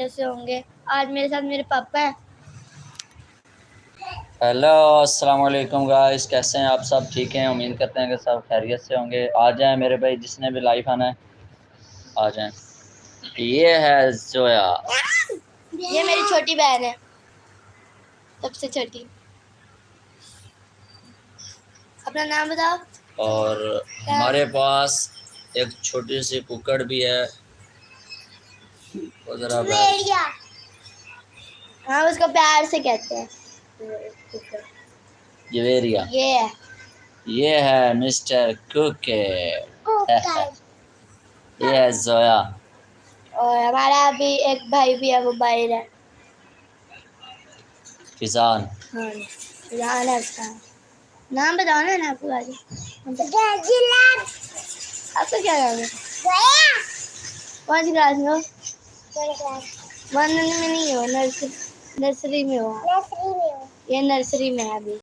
कैसे होंगे। आज मेरे साथ मेरे पापा हैं। हेलो अस्सलाम वालेकुम गाइस, कैसे हैं आप सब? ठीक हैं, उम्मीद करते हैं कि सब खैरियत से होंगे। आ जाएं मेरे भाई, जिसने भी लाइव आना है आ जाएं। ये है जोया, ये मेरी छोटी बहन है, सबसे छोटी। अपना नाम बताओ। और हमारे पास एक छोटी सी कुकड़ भी है। हाँ, उसको प्यार से कहते हैं जवेरिया। ये है मिस्टर कुके। ये है जोया। और हमारा भी एक भाई भी है, वो बाहर है। फिजान। हाँ, फिजान है उसका नाम। बताओ ना आपको बाजी। आपका क्या नाम है? कौन सी क्लास में हो? 1 में नहीं हो, नर्सरी में हो। ये नर्सरी में है अभी।